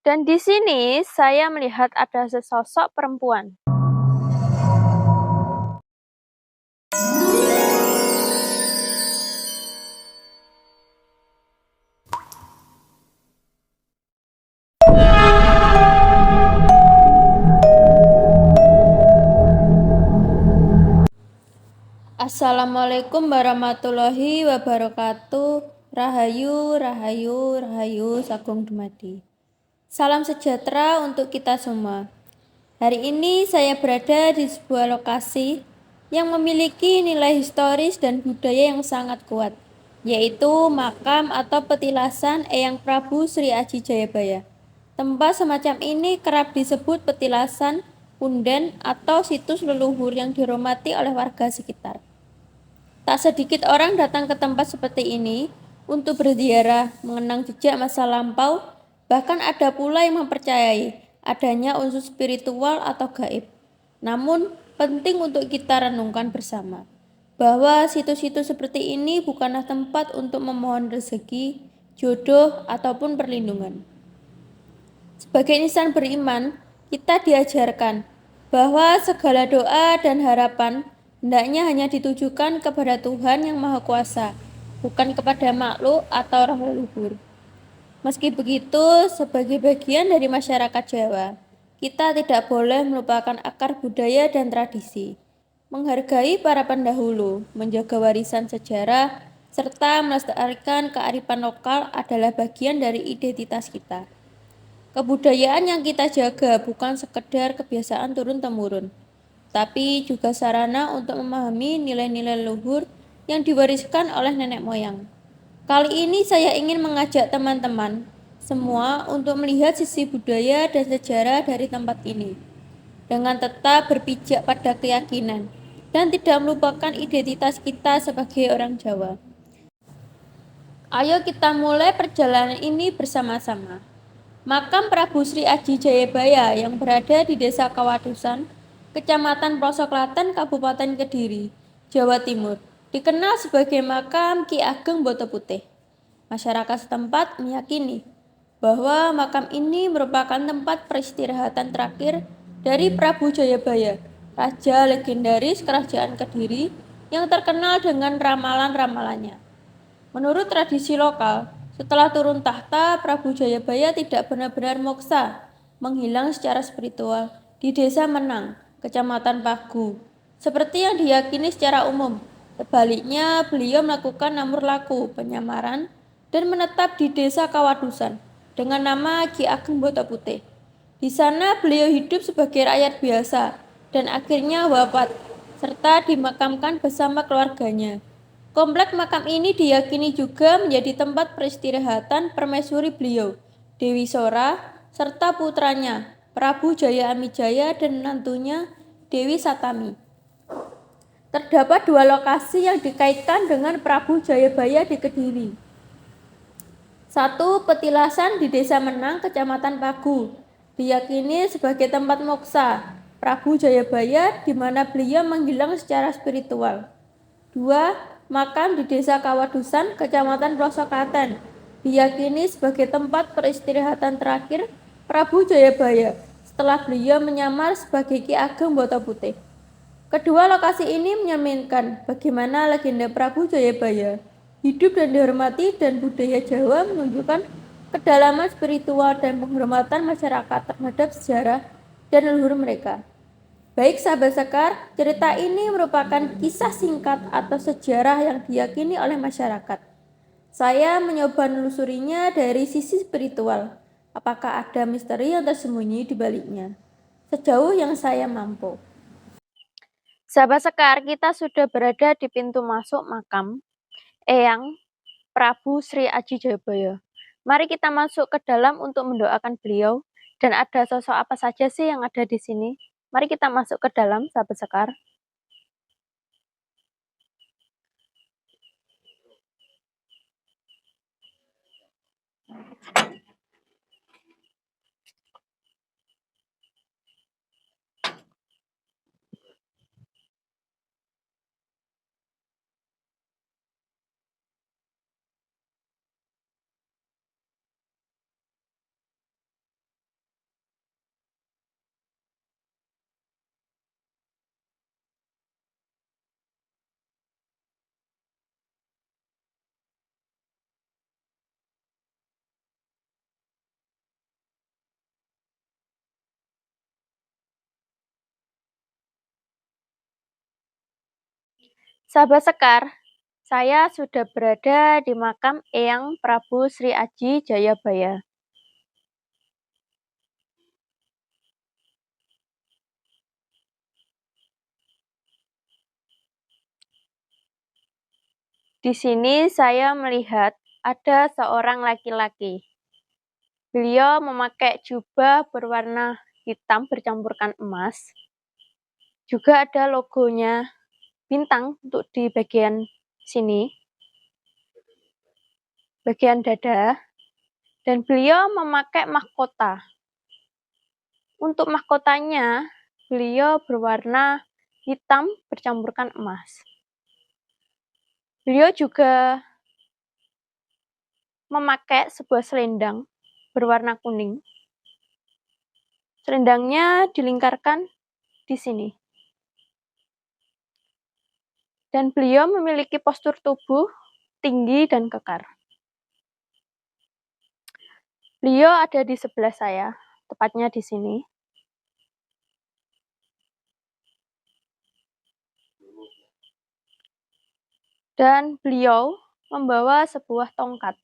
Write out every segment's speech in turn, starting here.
Dan di sini saya melihat ada sesosok perempuan. Assalamualaikum warahmatullahi wabarakatuh. Rahayu, rahayu, rahayu, sagung dumadi. Salam sejahtera untuk kita semua. Hari ini saya berada di sebuah lokasi yang memiliki nilai historis dan budaya yang sangat kuat, yaitu makam atau petilasan Eyang Prabu Sri Aji Jayabaya. Tempat semacam ini kerap disebut petilasan, punden, atau situs leluhur yang dihormati oleh warga sekitar. Tak sedikit orang datang ke tempat seperti ini untuk berziarah, mengenang jejak masa lampau, bahkan ada pula yang mempercayai adanya unsur spiritual atau gaib. Namun, penting untuk kita renungkan bersama bahwa situs-situs seperti ini bukanlah tempat untuk memohon rezeki, jodoh, ataupun perlindungan. Sebagai insan beriman, kita diajarkan bahwa segala doa dan harapan hendaknya hanya ditujukan kepada Tuhan yang Maha Kuasa, bukan kepada makhluk atau roh leluhur. Meski begitu, sebagai bagian dari masyarakat Jawa, kita tidak boleh melupakan akar budaya dan tradisi, menghargai para pendahulu, menjaga warisan sejarah, serta melestarikan kearifan lokal adalah bagian dari identitas kita. Kebudayaan yang kita jaga bukan sekedar kebiasaan turun-temurun, tapi juga sarana untuk memahami nilai-nilai leluhur yang diwariskan oleh nenek moyang. Kali ini saya ingin mengajak teman-teman semua untuk melihat sisi budaya dan sejarah dari tempat ini, dengan tetap berpijak pada keyakinan dan tidak melupakan identitas kita sebagai orang Jawa. Ayo kita mulai perjalanan ini bersama-sama. Makam Prabu Sri Aji Jayabaya yang berada di Desa Kawadusan, Kecamatan Pelosok Klaten, Kabupaten Kediri, Jawa Timur, dikenal sebagai makam Ki Ageng Boto Putih. Masyarakat setempat meyakini bahwa makam ini merupakan tempat peristirahatan terakhir dari Prabu Jayabaya, raja legendaris Kerajaan Kediri yang terkenal dengan ramalan-ramalannya. Menurut tradisi lokal, setelah turun tahta, Prabu Jayabaya tidak benar-benar moksa, menghilang secara spiritual di Desa Menang, Kecamatan Pagu, seperti yang diyakini secara umum. Sebaliknya, beliau melakukan namur laku, penyamaran, dan menetap di Desa Kawadusan dengan nama Ki Ageng Boto Putih. Di sana beliau hidup sebagai rakyat biasa dan akhirnya wafat, serta dimakamkan bersama keluarganya. Komplek makam ini diyakini juga menjadi tempat peristirahatan permaisuri beliau, Dewi Sora, serta putranya, Prabu Jaya Amijaya dan menantunya, Dewi Satami. Terdapat dua lokasi yang dikaitkan dengan Prabu Jayabaya di Kediri. Satu, petilasan di Desa Menang, Kecamatan Pagu, diyakini sebagai tempat moksa Prabu Jayabaya di mana beliau menghilang secara spiritual. Dua, makam di Desa Kawadusan, Kecamatan Pelosok Klaten, diyakini sebagai tempat peristirahatan terakhir Prabu Jayabaya setelah beliau menyamar sebagai Ki Ageng Boto Putih. Kedua lokasi ini mencerminkan bagaimana legenda Prabu Jayabaya hidup dan dihormati, dan budaya Jawa menunjukkan kedalaman spiritual dan penghormatan masyarakat terhadap sejarah dan leluhur mereka. Baik sahabat Sekar, cerita ini merupakan kisah singkat atau sejarah yang diyakini oleh masyarakat. Saya mencoba menelusurinya dari sisi spiritual. Apakah ada misteri yang tersembunyi di baliknya? Sejauh yang saya mampu. Sahabat Sekar, kita sudah berada di pintu masuk makam Eyang Prabu Sri Aji Jayabaya. Mari kita masuk ke dalam untuk mendoakan beliau. Dan ada sosok apa saja sih yang ada di sini? Mari kita masuk ke dalam, sahabat Sekar. Sahabat Sekar, saya sudah berada di makam Eyang Prabu Sri Aji Jayabaya. Di sini saya melihat ada seorang laki-laki. Beliau memakai jubah berwarna hitam bercampurkan emas. Juga ada logonya bintang untuk di bagian sini, bagian dada. Dan beliau memakai mahkota. Untuk mahkotanya, beliau berwarna hitam bercampurkan emas. Beliau juga memakai sebuah selendang berwarna kuning. Selendangnya dilingkarkan di sini. Dan beliau memiliki postur tubuh tinggi dan kekar. Beliau ada di sebelah saya, tepatnya di sini. Dan beliau membawa sebuah tongkat.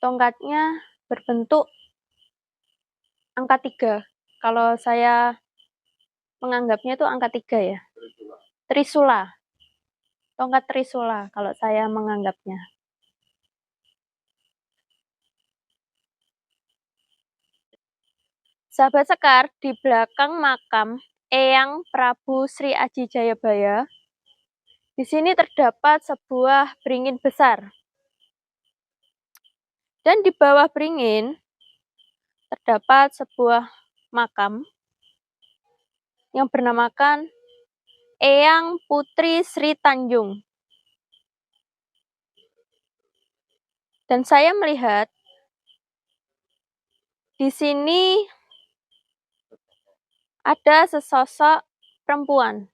Tongkatnya berbentuk angka 3. Kalau saya menganggapnya itu angka 3 ya. Trisula. Tongkat Trisula kalau saya menganggapnya. Sahabat Sekar, di belakang makam Eyang Prabu Sri Aji Jayabaya, di sini terdapat sebuah beringin besar. Dan di bawah beringin terdapat sebuah makam yang bernamakan Eyang Putri Sri Tanjung. Dan saya melihat di sini ada sesosok perempuan.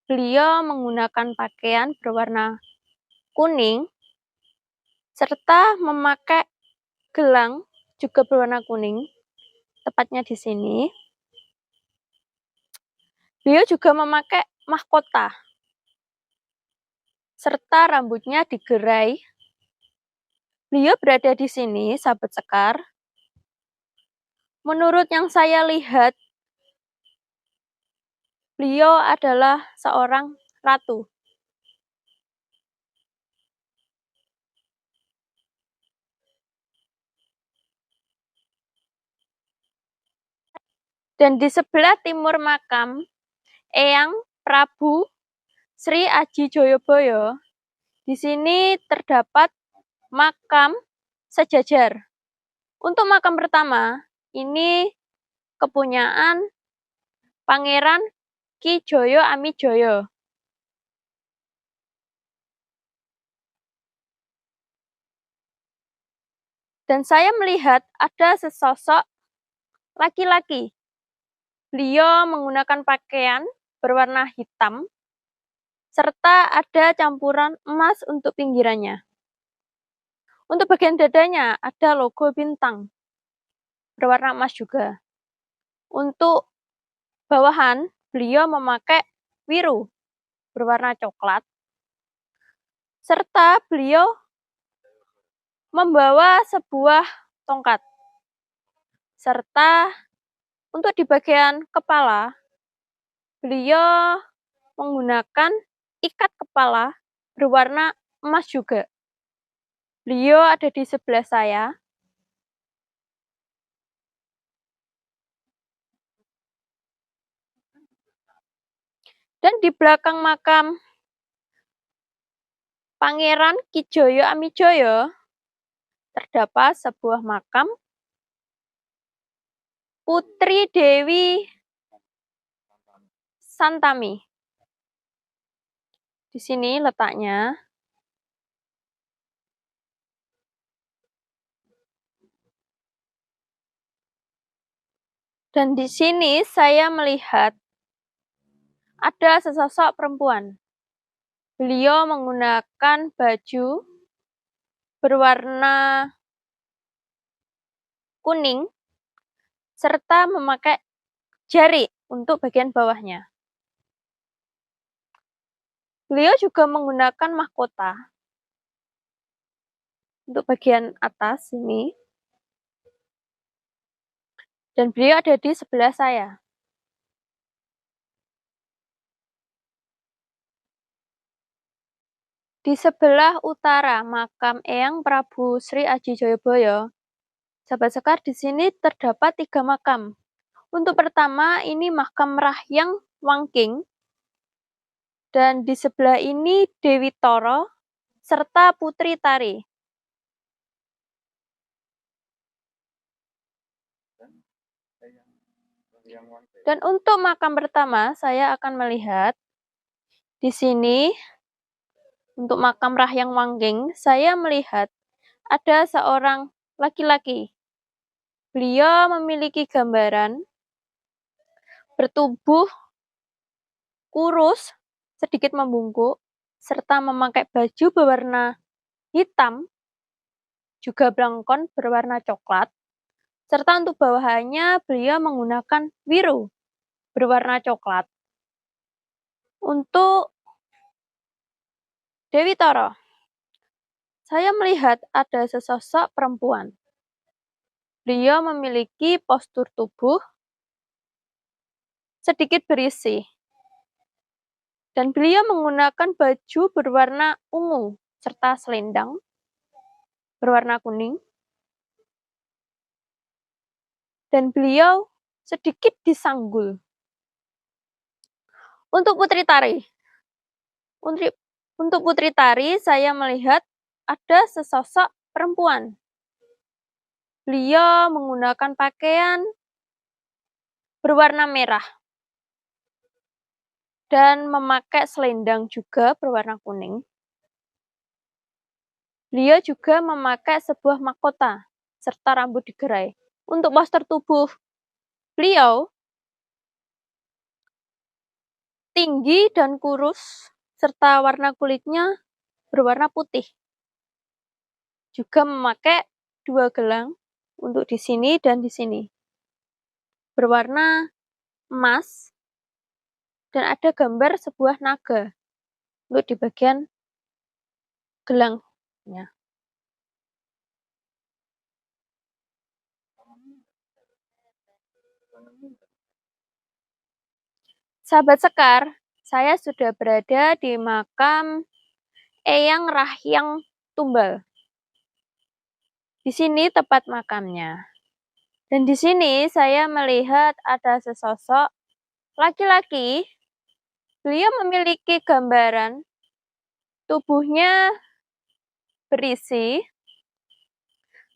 Beliau menggunakan pakaian berwarna kuning serta memakai gelang juga berwarna kuning, tepatnya di sini. Beliau juga memakai mahkota serta rambutnya digerai. Beliau berada di sini, sahabat Sekar. Menurut yang saya lihat, beliau adalah seorang ratu. Dan di sebelah timur makam Eyang Prabu Sri Aji Jayabaya, di sini terdapat makam sejajar. Untuk makam pertama, ini kepunyaan Pangeran Ki Joyo Amijoyo. Dan saya melihat ada sesosok laki-laki. Beliau menggunakan pakaian berwarna hitam, serta ada campuran emas untuk pinggirannya. Untuk bagian dadanya ada logo bintang, berwarna emas juga. Untuk bawahan, beliau memakai wiru, berwarna coklat. Serta beliau membawa sebuah tongkat. Serta untuk di bagian kepala, beliau menggunakan ikat kepala berwarna emas juga. Beliau ada di sebelah saya. Dan di belakang makam Pangeran Ki Joyo Amijoyo terdapat sebuah makam Putri Dewi Santami. Di sini letaknya. Dan di sini saya melihat ada sesosok perempuan. Beliau menggunakan baju berwarna kuning serta memakai jari untuk bagian bawahnya. Beliau juga menggunakan mahkota. Untuk bagian atas ini. Dan beliau ada di sebelah saya. Di sebelah utara makam Eyang Prabu Sri Aji Joyoboyo, sahabat sekar, di sini terdapat 3 makam. Untuk pertama, ini makam Rahyang Wangking. Dan di sebelah ini Dewi Toro serta Putri Tari. Dan untuk makam pertama, saya akan melihat di sini. Untuk makam Rahyang Wangking, saya melihat ada seorang laki-laki. Beliau memiliki gambaran bertubuh kurus, sedikit membungkuk, serta memakai baju berwarna hitam, juga blangkon berwarna coklat, serta untuk bawahannya beliau menggunakan biru berwarna coklat. Untuk Dewi Toro, saya melihat ada sesosok perempuan. Beliau memiliki postur tubuh sedikit berisi. Dan beliau menggunakan baju berwarna ungu serta selendang berwarna kuning. Dan beliau sedikit disanggul. Untuk Putri Tari, saya melihat ada sesosok perempuan. Beliau menggunakan pakaian berwarna merah dan memakai selendang juga berwarna kuning. Beliau juga memakai sebuah mahkota serta rambut digerai. Untuk postur tubuh beliau tinggi dan kurus, serta warna kulitnya berwarna putih. Juga memakai 2 gelang untuk di sini dan di sini. Berwarna emas dan ada gambar sebuah naga untuk di bagian gelangnya. Sahabat sekar, saya sudah berada di makam Eyang Rahyang Tumbal. Di sini tempat makamnya. Dan di sini saya melihat ada sesosok laki-laki. Beliau memiliki gambaran tubuhnya berisi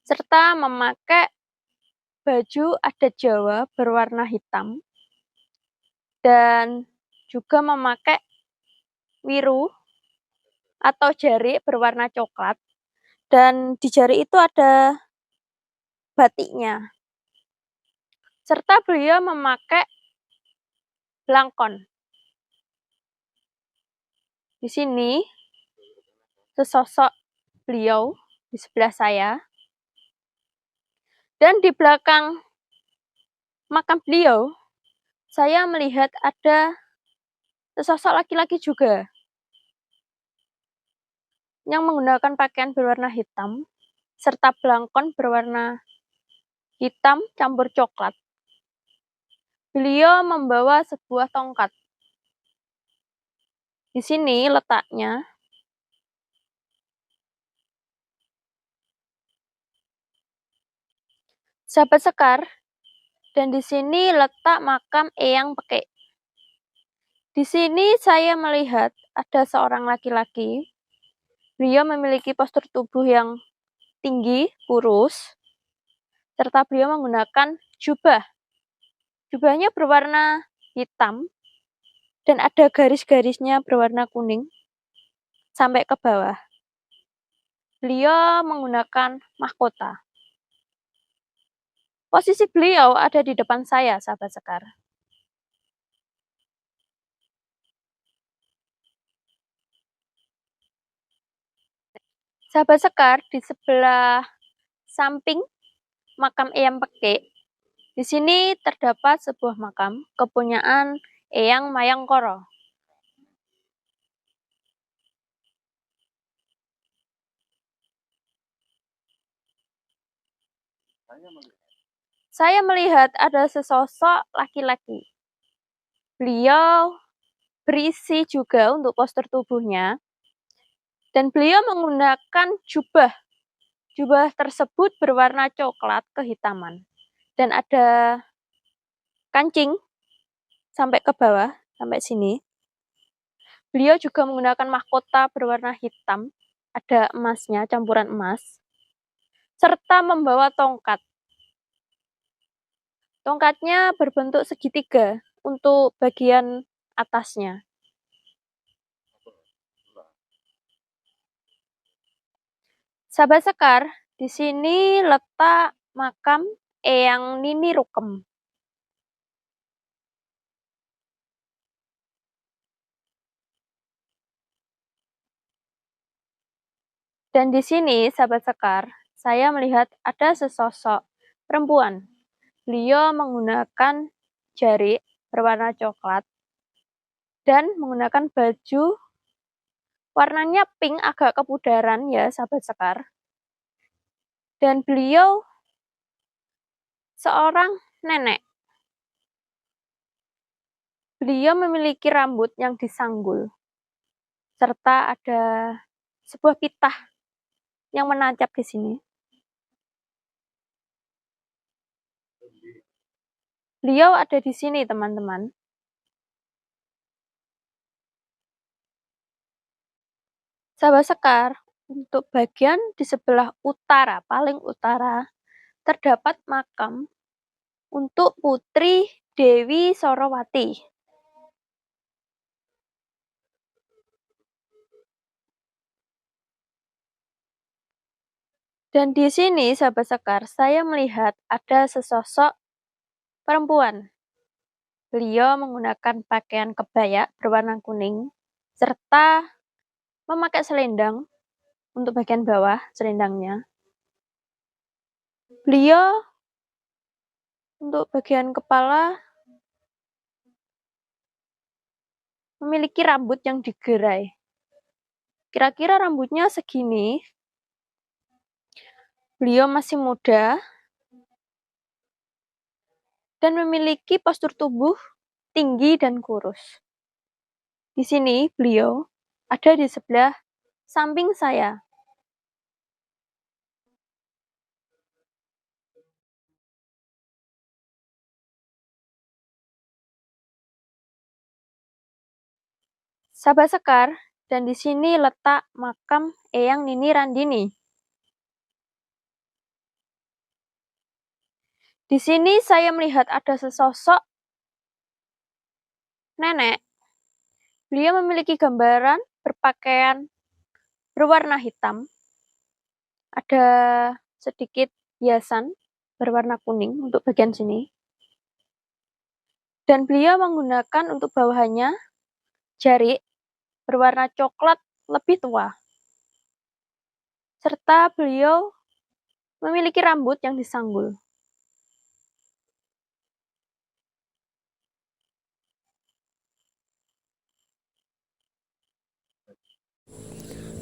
serta memakai baju adat Jawa berwarna hitam dan juga memakai wiru atau jari berwarna coklat, dan di jari itu ada batiknya. Serta beliau memakai blangkon. Di sini sesosok beliau di sebelah saya. Dan di belakang makam beliau, saya melihat ada sesosok laki-laki juga yang menggunakan pakaian berwarna hitam serta blangkon berwarna hitam campur coklat. Beliau membawa sebuah tongkat. Di sini letaknya sahabat sekar, dan di sini letak makam Eyang Pekek. Di sini saya melihat ada seorang laki-laki. Beliau memiliki postur tubuh yang tinggi, kurus, serta beliau menggunakan jubah. Jubahnya berwarna hitam dan ada garis-garisnya berwarna kuning sampai ke bawah. Beliau menggunakan mahkota. Posisi beliau ada di depan saya, sahabat sekar. Sahabat sekar, di sebelah samping makam Eyang Pekek, di sini terdapat sebuah makam kepunyaan Eyang Mayangkara. Saya melihat ada sesosok laki-laki. Beliau berisi juga untuk postur tubuhnya, dan beliau menggunakan jubah. Jubah tersebut berwarna coklat kehitaman, dan ada kancing sampai ke bawah, sampai sini. Beliau juga menggunakan mahkota berwarna hitam, ada emasnya, campuran emas, serta membawa tongkat. Tongkatnya berbentuk segitiga untuk bagian atasnya. Sahabat Sekar, di sini letak makam Eyang Nini Rukem. Dan di sini, sahabat Sekar, saya melihat ada sesosok perempuan. Beliau menggunakan jarik berwarna coklat dan menggunakan baju warnanya pink agak kepudaran ya, sahabat Sekar. Dan beliau seorang nenek. Beliau memiliki rambut yang disanggul, serta ada sebuah pitah yang menancap di sini. Beliau ada di sini, teman-teman. Sahabat Sekar, untuk bagian di sebelah utara, paling utara, terdapat makam untuk Putri Dewi Sorowati. Dan di sini, sahabat Sekar, saya melihat ada sesosok perempuan. Beliau menggunakan pakaian kebaya berwarna kuning, serta memakai selendang untuk bagian bawah, selendangnya. Beliau untuk bagian kepala memiliki rambut yang digerai. Kira-kira rambutnya segini. Beliau masih muda dan memiliki postur tubuh tinggi dan kurus. Di sini beliau ada di sebelah samping saya. Sahabat Sekar, dan di sini letak makam Eyang Nini Randini. Di sini saya melihat ada sesosok nenek. Beliau memiliki gambaran berpakaian berwarna hitam. Ada sedikit hiasan berwarna kuning untuk bagian sini. Dan beliau menggunakan untuk bawahannya jarik berwarna coklat lebih tua. Serta beliau memiliki rambut yang disanggul.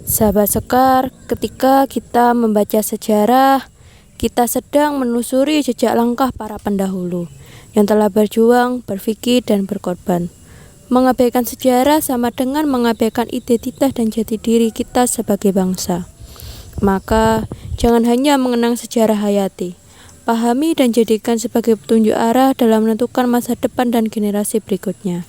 Sahabat Sekar, ketika kita membaca sejarah, kita sedang menelusuri jejak langkah para pendahulu yang telah berjuang, berpikir, dan berkorban. Mengabaikan sejarah sama dengan mengabaikan identitas dan jati diri kita sebagai bangsa. Maka, jangan hanya mengenang sejarah hayati, pahami dan jadikan sebagai petunjuk arah dalam menentukan masa depan dan generasi berikutnya.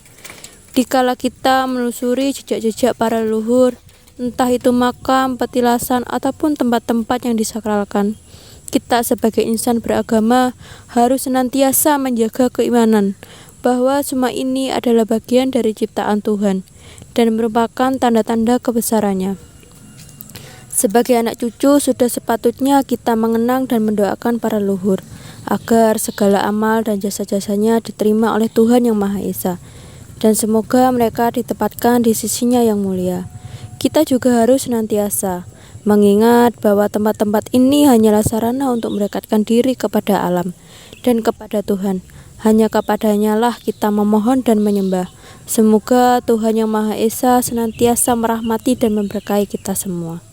Dikala kita menelusuri jejak-jejak para leluhur, entah itu makam, petilasan, ataupun tempat-tempat yang disakralkan, kita sebagai insan beragama harus senantiasa menjaga keimanan bahwa semua ini adalah bagian dari ciptaan Tuhan dan merupakan tanda-tanda kebesarannya. Sebagai anak cucu, sudah sepatutnya kita mengenang dan mendoakan para leluhur agar segala amal dan jasa-jasanya diterima oleh Tuhan Yang Maha Esa, dan semoga mereka ditempatkan di sisinya yang mulia. Kita juga harus senantiasa mengingat bahwa tempat-tempat ini hanyalah sarana untuk mendekatkan diri kepada alam dan kepada Tuhan. Hanya kepadanya lah kita memohon dan menyembah. Semoga Tuhan Yang Maha Esa senantiasa merahmati dan memberkahi kita semua.